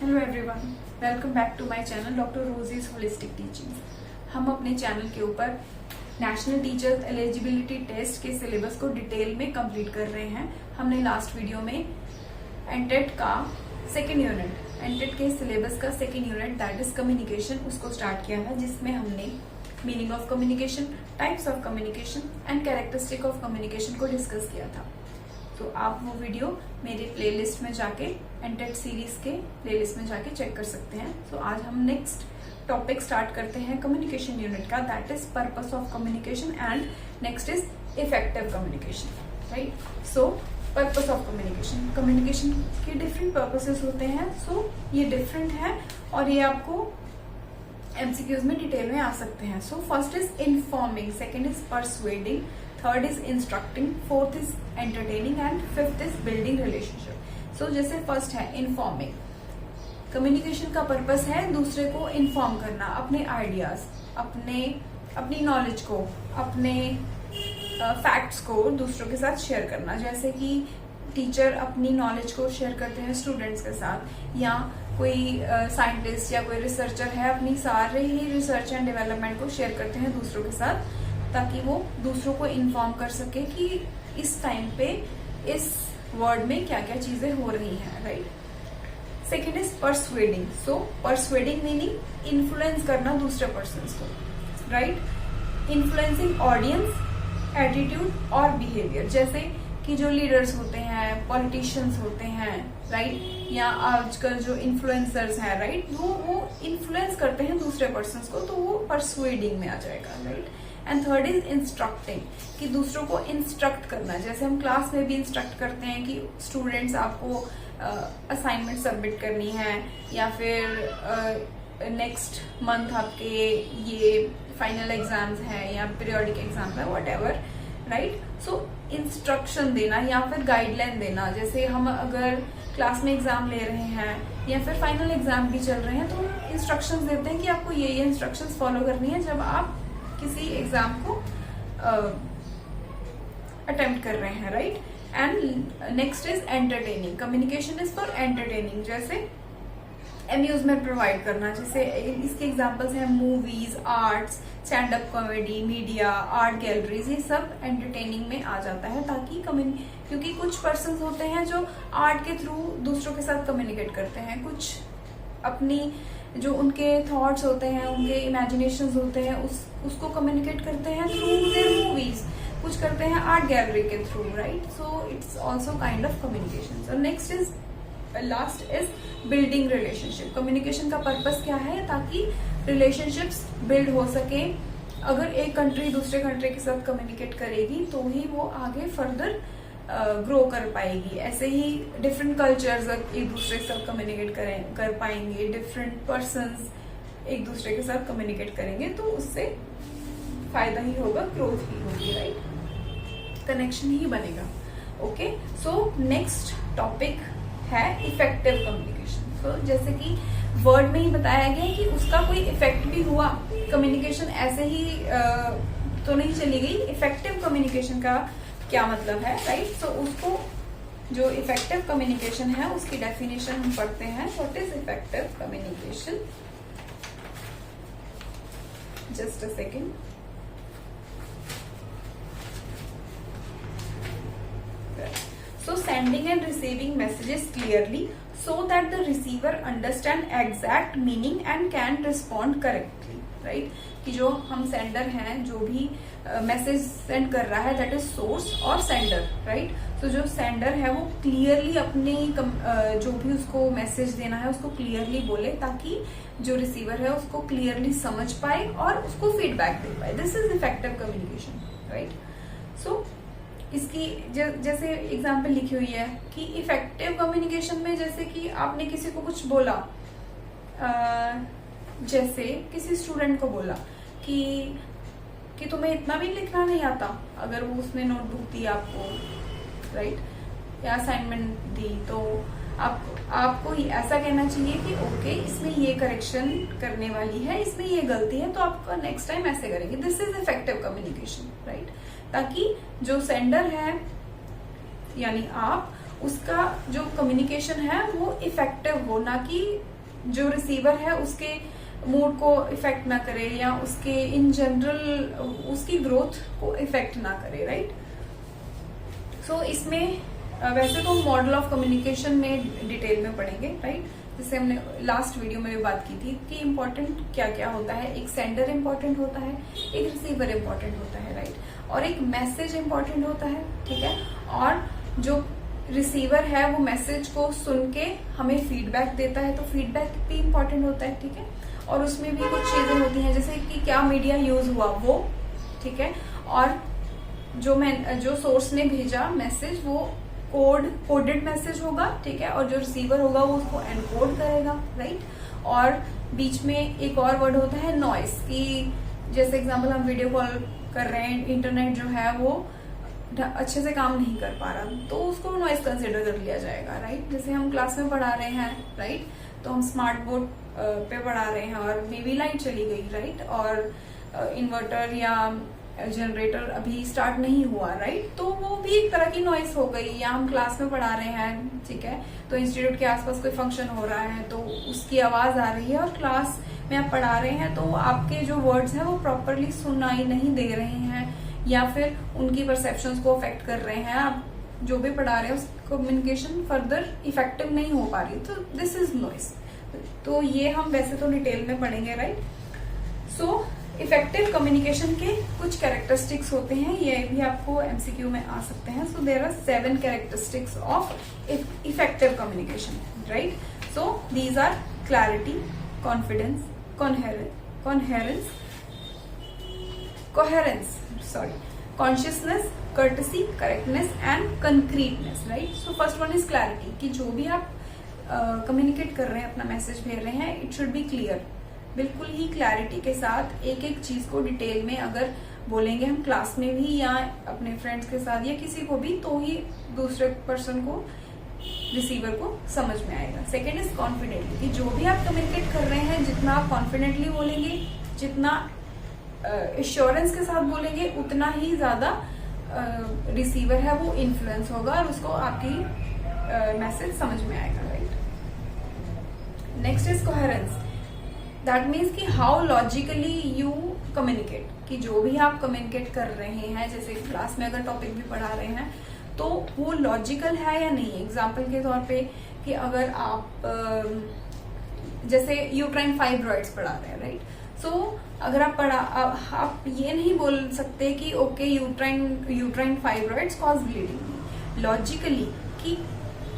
Hello everyone, welcome back to my channel doctor Rosy's holistic teaching. हम अपने channel के ऊपर नेशनल टीचर एलिजिबिलिटी टेस्ट के syllabus को डिटेल में कंप्लीट कर रहे हैं। हमने लास्ट वीडियो में एनटेट का सेकेंड यूनिट, एनटेट के सिलेबस का second unit that is communication, उसको स्टार्ट किया था, जिसमें हमने meaning of communication, types of communication and characteristic of communication को डिस्कस किया था। तो आप वो वीडियो मेरे प्लेलिस्ट में जाके एनटेट सीरीज के प्लेलिस्ट में जाके चेक कर सकते हैं। तो आज हम नेक्स्ट टॉपिक स्टार्ट करते हैं कम्युनिकेशन यूनिट का, that is purpose of communication and next is effective communication, right. So purpose of communication, communication के डिफरेंट पर्पसेस होते हैं। सो ये डिफरेंट है और ये आपको एमसीक्यूज में डिटेल में आ सकते हैं। So first is informing, second is persuading, third is instructing, fourth is entertaining and fifth is building relationship. So जैसे फर्स्ट है इन्फॉर्मिंग, कम्युनिकेशन का पर्पस है दूसरे को इन्फॉर्म करना, अपने आइडियाज, अपनी नॉलेज को, अपने फैक्ट्स को दूसरों के साथ शेयर करना। जैसे कि टीचर अपनी नॉलेज को शेयर करते हैं स्टूडेंट्स के साथ, या कोई साइंटिस्ट या कोई रिसर्चर है अपनी सारे ही रिसर्च एंड डेवलपमेंट को शेयर करते हैं दूसरों के साथ, ताकि वो दूसरों को इन्फॉर्म कर सके कि इस टाइम पे इस वर्ल्ड में क्या क्या चीजें हो रही हैं, right. Second is persuading, so persuading meaning influence करना दूसरे पर्सन को, राइट। इन्फ्लुएंसिंग ऑडियंस, एटीट्यूड और बिहेवियर, जैसे कि जो लीडर्स होते हैं, पॉलिटिशियंस होते हैं, राइट, या आजकल जो इन्फ्लुएंसर्स हैं, राइट, वो इन्फ्लुएंस करते हैं दूसरे पर्सन को, तो वो परसुएडिंग में आ जाएगा, right. And third is instructing, कि दूसरों को इंस्ट्रक्ट करना, जैसे हम क्लास में भी इंस्ट्रक्ट करते हैं कि स्टूडेंट्स आपको असाइनमेंट सबमिट करनी है, या फिर नेक्स्ट मंथ आपके ये फाइनल एग्जाम्स हैं या पीरियोडिक एग्जाम है, व्हाटएवर, राइट। सो इंस्ट्रक्शन देना या फिर गाइडलाइन देना, जैसे हम अगर क्लास में एग्जाम ले रहे हैं या फिर फाइनल एग्जाम भी चल रहे हैं, तो इंस्ट्रक्शंस देते हैं कि आपको ये इंस्ट्रक्शंस फॉलो करनी है जब आप किसी एग्जाम को अटेम्प्ट कर रहे हैं, right. And next is entertaining, communication is for entertaining, जैसे अम्यूजमेंट प्रोवाइड करना, जैसे इसके एग्जांपल्स हैं movies, arts, stand up comedy, media, art galleries, ये सब एंटरटेनिंग में आ जाता है। ताकि क्योंकि कुछ पर्सन होते हैं जो आर्ट के थ्रू दूसरों के साथ कम्युनिकेट करते हैं, कुछ अपनी जो उनके थॉट्स होते हैं, उनके इमेजिनेशंस होते हैं, उसको कम्युनिकेट करते हैं थ्रू देयर मूवीज, कुछ करते हैं आर्ट गैलरी के through, right. So it's also kind of communication. So next is last is building relationship. Communication का पर्पस क्या है? ताकि रिलेशनशिप्स बिल्ड हो सके। अगर एक कंट्री दूसरे कंट्री के साथ कम्युनिकेट करेगी तो ही वो आगे फर्दर ग्रो कर पाएगी। ऐसे ही डिफरेंट कल्चर्स एक दूसरे के साथ कम्युनिकेट कर पाएंगे, डिफरेंट पर्संस एक दूसरे के साथ कम्युनिकेट करेंगे, तो उससे फायदा ही होगा, ग्रोथ ही होगी, राइट, कनेक्शन ही बनेगा। ओके, सो नेक्स्ट टॉपिक है इफेक्टिव कम्युनिकेशन। तो जैसे कि वर्ड में ही बताया गया कि उसका कोई इफेक्ट भी हुआ, कम्युनिकेशन ऐसे ही तो नहीं चली गई। इफेक्टिव कम्युनिकेशन का क्या मतलब है, राइट। सो उसको जो इफेक्टिव कम्युनिकेशन है उसकी डेफिनेशन हम पढ़ते हैं। What is effective communication? Just a second. So sending and receiving messages clearly so that the receiver understand exact meaning and can respond correctly, right? कि जो हम सेंडर हैं, जो भी मैसेज सेंड कर रहा है, दैट इज सोर्स और सेंडर, राइट। तो जो सेंडर है वो क्लियरली अपनी जो भी उसको मैसेज देना है उसको क्लियरली बोले, ताकि जो रिसीवर है उसको क्लियरली समझ पाए और उसको फीडबैक दे पाए। This is effective communication, right. So इसकी जैसे एग्जाम्पल लिखी हुई है कि इफेक्टिव कम्युनिकेशन में, जैसे कि आपने किसी को कुछ बोला, जैसे किसी स्टूडेंट को बोला कि तुम्हें इतना भी लिखना नहीं आता, अगर वो उसने नोटबुक दी आपको, राइट, या असाइनमेंट दी, तो आपको ऐसा कहना चाहिए कि ओके, इसमें ये करेक्शन करने वाली है, इसमें ये गलती है, तो आप नेक्स्ट टाइम ऐसे करेंगे। This is effective communication, right. ताकि जो सेंडर है यानी आप, उसका जो कम्युनिकेशन है वो इफेक्टिव हो, ना कि जो रिसीवर है उसके मूड को इफेक्ट ना करे या उसके इन जनरल उसकी ग्रोथ को इफेक्ट ना करे, राइट। सो इसमें वैसे तो मॉडल ऑफ कम्युनिकेशन में डिटेल में पढ़ेंगे, राइट। जैसे हमने लास्ट वीडियो में भी बात की थी कि इम्पोर्टेंट क्या क्या होता है। एक सेंडर इम्पोर्टेंट होता है, एक रिसीवर इम्पोर्टेंट होता है, राइट, और एक मैसेज इम्पोर्टेंट होता है, ठीक है। और जो रिसीवर है वो मैसेज को सुन के हमें फीडबैक देता है, तो फीडबैक भी इम्पोर्टेंट होता है, ठीक है। और उसमें भी कुछ चीजें होती हैं जैसे कि क्या मीडिया यूज हुआ वो, ठीक है। और जो सोर्स ने भेजा मैसेज वो कोडेड मैसेज होगा, ठीक है, और जो रिसीवर होगा वो उसको एनकोड करेगा, राइट। और बीच में एक और वर्ड होता है नॉइस, कि जैसे एग्जांपल हम वीडियो कॉल कर रहे हैं, इंटरनेट जो है वो अच्छे से काम नहीं कर पा रहा, तो उसको नॉइस कंसिडर कर लिया जाएगा, राइट। जैसे हम क्लास में पढ़ा रहे हैं, राइट, तो हम स्मार्ट बोर्ड पे पढ़ा रहे हैं और मे बी लाइट चली गई, राइट, और इन्वर्टर या जनरेटर अभी स्टार्ट नहीं हुआ, राइट, तो वो भी एक तरह की नॉइस हो गई। या हम क्लास में पढ़ा रहे हैं, ठीक है, तो इंस्टीट्यूट के आसपास कोई फंक्शन हो रहा है तो उसकी आवाज आ रही है, और क्लास में आप पढ़ा रहे हैं तो आपके जो वर्ड्स हैं वो प्रॉपरली सुनाई नहीं दे रहे हैं, या फिर उनकी परसेप्शंस को अफेक्ट कर रहे हैं, आप जो भी पढ़ा रहे हैं उस कम्युनिकेशन फर्दर इफेक्टिव नहीं हो पा रही, तो दिस इज नॉइस। तो ये हम वैसे तो डिटेल में पढ़ेंगे, राइट। सो इफेक्टिव कम्युनिकेशन के कुछ कैरेक्टरिस्टिक्स होते हैं, ये भी आपको एमसीक्यू में आ सकते हैं। So there are 7 characteristics of effective communication, right. So these are clarity, confidence, consciousness, courtesy, correctness and concreteness, right. So first one is clarity, कि जो भी आप कम्युनिकेट कर रहे हैं, अपना मैसेज भेज रहे हैं, इट शुड बी क्लियर, बिल्कुल ही क्लैरिटी के साथ एक एक चीज को डिटेल में अगर बोलेंगे हम क्लास में भी या अपने फ्रेंड्स के साथ या किसी को भी, तो ही दूसरे पर्सन को, रिसीवर को समझ में आएगा। सेकेंड इज कॉन्फिडेंटली, कि जो भी आप कम्युनिकेट कर रहे हैं जितना आप कॉन्फिडेंटली बोलेंगे, जितना एश्योरेंस के साथ बोलेंगे, उतना ही ज्यादा रिसीवर है वो इन्फ्लुएंस होगा और उसको आपकी मैसेज समझ में आएगा, right. Next is coherence, that means कि हाउ लॉजिकली यू कम्युनिकेट, कि जो भी आप कम्युनिकेट कर रहे हैं, जैसे क्लास में अगर टॉपिक भी पढ़ा रहे हैं तो वो लॉजिकल है या नहीं। एग्जाम्पल के तौर पे कि अगर आप जैसे यूट्राइन फाइब्रॉइड्स पढ़ा रहे हैं, राइट, सो अगर आप ये नहीं बोल सकते कि okay uterine fibroids cause bleeding, logically कि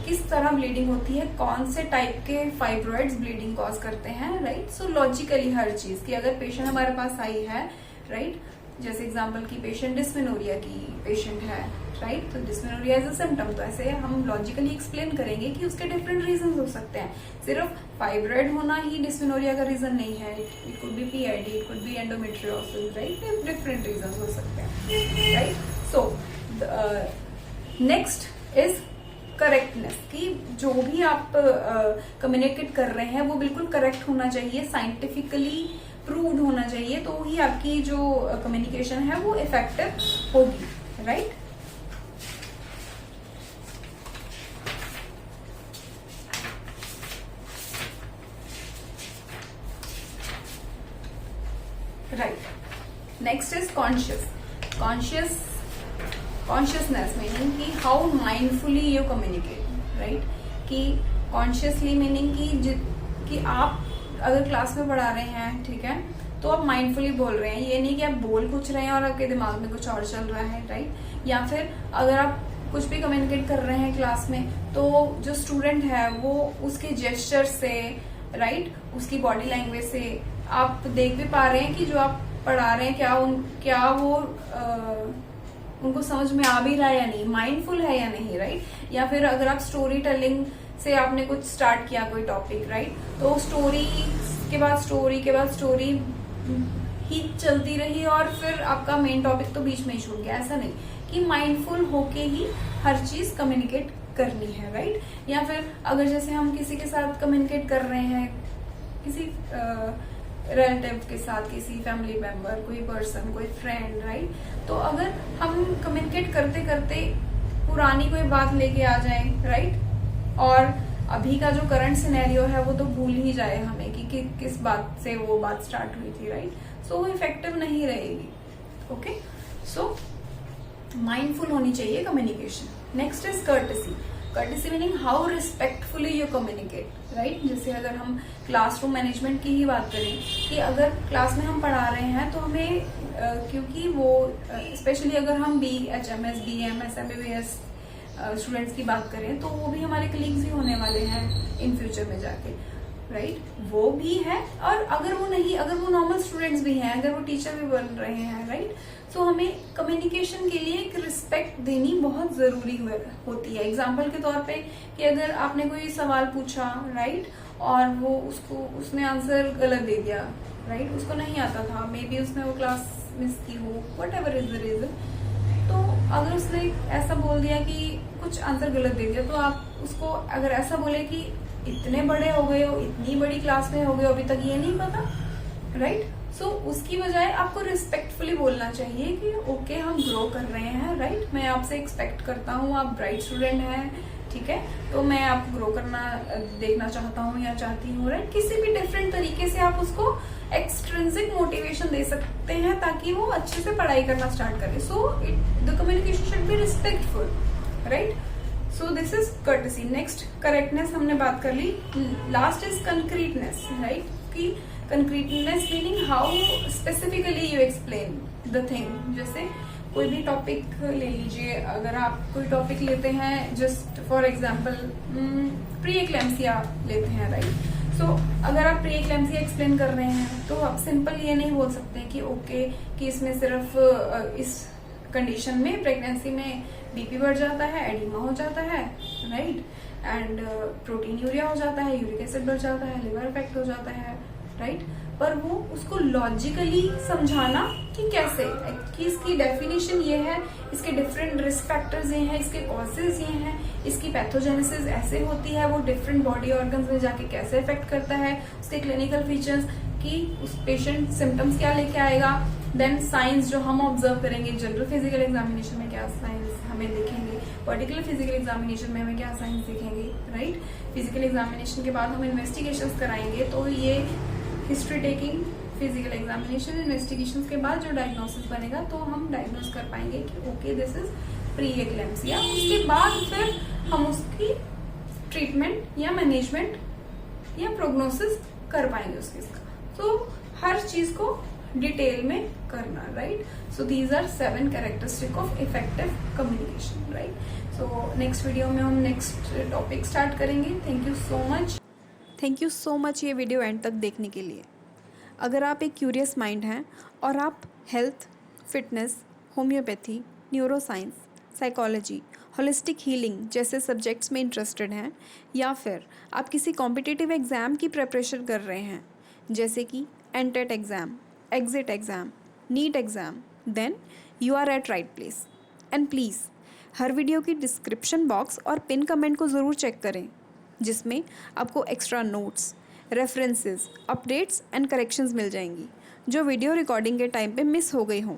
किस तरह ब्लीडिंग होती है, कौन से टाइप के फाइब्रॉइड्स ब्लीडिंग कॉज करते हैं, राइट। सो लॉजिकली हर चीज की, अगर पेशेंट हमारे पास आई है, राइट, जैसे एग्जांपल की पेशेंट डिस्मेनोरिया की पेशेंट है, राइट, तो डिस्मेनोरिया इज अ सिम्टम, तो ऐसे हम लॉजिकली एक्सप्लेन करेंगे कि उसके डिफरेंट रीजन हो सकते हैं। सिर्फ फाइब्रॉइड होना ही डिस्मेनोरिया का रीजन नहीं है, it could be PID, it could be endometriosis, right, different reason हो सकते हैं, right. So next is correctness, कि जो भी आप कम्युनिकेट कर रहे हैं वो बिल्कुल करेक्ट होना चाहिए, साइंटिफिकली प्रूव्ड होना चाहिए, तो ही आपकी जो कम्युनिकेशन है वो इफेक्टिव होगी, right. Right. Next is consciousness, meaning कि how mindfully you communicate, right, कि कॉन्शियसली मीनिंग कि आप अगर क्लास में पढ़ा रहे हैं, ठीक है, तो आप माइंडफुली बोल रहे हैं, ये नहीं कि आप बोल कुछ रहे हैं और आपके दिमाग में कुछ और चल रहा है, राइट। या फिर अगर आप कुछ भी कम्युनिकेट कर रहे हैं क्लास में, तो जो स्टूडेंट है वो उसके जेस्चर से, राइट, उसकी बॉडी लैंग्वेज से आप देख भी पा रहे हैं कि जो आप पढ़ा रहे हैं क्या वो उनको समझ में आ भी रहा है या नहीं, माइंडफुल है या नहीं, राइट। या फिर अगर आप स्टोरी टेलिंग से आपने कुछ स्टार्ट किया कोई टॉपिक, राइट, तो स्टोरी के बाद स्टोरी ही चलती रही और फिर आपका मेन टॉपिक तो बीच में ही छूट गया, ऐसा नहीं, कि माइंडफुल होके ही हर चीज कम्युनिकेट करनी है, राइट। या फिर अगर जैसे हम किसी के साथ कम्युनिकेट कर रहे हैं, किसी रिलेटिव के साथ, किसी फैमिली मेंबर, कोई पर्सन, कोई फ्रेंड, राइट, तो अगर हम कम्युनिकेट करते करते पुरानी कोई बात लेके आ जाए, राइट, और अभी का जो करंट सिनेरियो है वो तो भूल ही जाए हमें कि किस बात से वो बात स्टार्ट हुई थी, राइट। सो वो इफेक्टिव नहीं रहेगी। ओके, सो माइंडफुल होनी चाहिए communication. Next is courtesy. Courtesy meaning how respectfully you communicate, right. जैसे अगर हम क्लासरूम मैनेजमेंट की ही बात करें कि अगर क्लास में हम पढ़ा रहे हैं तो हमें क्योंकि वो स्पेशली अगर हम BHMS, BMS, MBBS स्टूडेंट्स की बात करें तो वो भी हमारे कलीग्स ही होने वाले हैं इन फ्यूचर में जाके, राइट। वो भी है, और अगर वो नॉर्मल स्टूडेंट्स भी हैं, अगर वो टीचर भी बन रहे हैं, राइट। सो हमें कम्युनिकेशन के लिए एक रिस्पेक्ट देनी बहुत जरूरी होती है। एग्जाम्पल के तौर पे कि अगर आपने कोई सवाल पूछा, राइट, और वो उसने आंसर गलत दे दिया, राइट, उसको नहीं आता था, मे बी उसने वो क्लास मिस की हो, whatever is the reason, तो अगर उसने ऐसा बोल दिया कि कुछ आंसर गलत दे दिया, तो आप उसको अगर ऐसा बोले कि इतने बड़े हो गए हो, इतनी बड़ी क्लास में हो गए हो, अभी तक ये नहीं पता, राइट। सो उसकी बजाय आपको रिस्पेक्टफुली बोलना चाहिए कि ओके हम ग्रो कर रहे हैं, राइट, मैं आपसे एक्सपेक्ट करता हूँ, आप ब्राइट स्टूडेंट हैं, ठीक है, तो मैं आपको ग्रो करना देखना चाहता हूँ या चाहती हूँ, राइट। किसी भी डिफरेंट तरीके से आप उसको एक्सट्रिंसिक मोटिवेशन दे सकते हैं ताकि वो अच्छे से पढ़ाई करना स्टार्ट करे। So the communication should be respectful, right. So this is courtesy. Next correctness हमने बात कर ली। लास्ट इज कंक्रीटनेस, राइट, कि concreteness meaning how specifically you explain the thing. जैसे कोई भी टॉपिक ले लीजिए, अगर आप कोई टॉपिक लेते हैं, just for example pre eclampsia लेते हैं, राइट। सो अगर आप प्री एक्लेम्सिया एक्सप्लेन कर रहे हैं तो आप सिंपल ये नहीं बोल सकते कि ओके कि इसमें सिर्फ इस कंडीशन में प्रेगनेंसी में बीपी बढ़ जाता है, एडिमा हो जाता है, राइट, एंड प्रोटीन यूरिया हो जाता है, यूरिक एसिड बढ़ जाता है, लिवर इफेक्ट हो जाता है, राइट। पर वो उसको लॉजिकली समझाना कि कैसे, कि इसकी डेफिनेशन ये है, इसके डिफरेंट रिस्क फैक्टर्स ये हैं, इसके कॉजेज ये हैं, इसकी पैथोजेनेसिस ऐसे होती है, वो डिफरेंट बॉडी ऑर्गन्स में जाके कैसे इफेक्ट करता है, उसके क्लिनिकल फीचर्स, कि उस पेशेंट सिम्टम्स क्या लेके आएगा, देन साइंस जो हम ऑब्जर्व करेंगे, जनरल फिजिकल एग्जामिनेशन में क्या साइंस हमें देखेंगे, पर्टिकुलर फिजिकल एग्जामिनेशन में हमें क्या साइंस देखेंगे, राइट। फिजिकल एग्जामिनेशन के बाद हम इन्वेस्टिगेशंस कराएंगे, तो ये history taking, physical examination, investigation के बाद जो डायग्नोसिस बनेगा तो हम डायग्नोस कर पाएंगे कि okay this is pre eclampsia. उसके बाद फिर हम उसकी ट्रीटमेंट या मैनेजमेंट या प्रोग्नोसिस कर पाएंगे उसके इसका। तो हर चीज को डिटेल में करना, right. So these are 7 characteristic of effective communication, right. So next video में हम नेक्स्ट टॉपिक स्टार्ट करेंगे। थैंक यू सो मच ये वीडियो एंड तक देखने के लिए। अगर आप एक क्यूरियस माइंड हैं और आप health, fitness, homeopathy, neuroscience, psychology, holistic healing जैसे सब्जेक्ट्स में इंटरेस्टेड हैं, या फिर आप किसी कॉम्पिटिटिव एग्ज़ाम की प्रिपरेशन कर रहे हैं जैसे कि NTET exam, exit exam, NEET exam, then you are at right place. And please हर वीडियो की डिस्क्रिप्शन बॉक्स और पिन कमेंट को ज़रूर चेक करें, जिसमें आपको extra notes, references, updates and corrections मिल जाएंगी जो वीडियो रिकॉर्डिंग के टाइम पे मिस हो गई हों।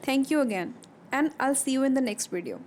Thank you again and I will see you in the next video.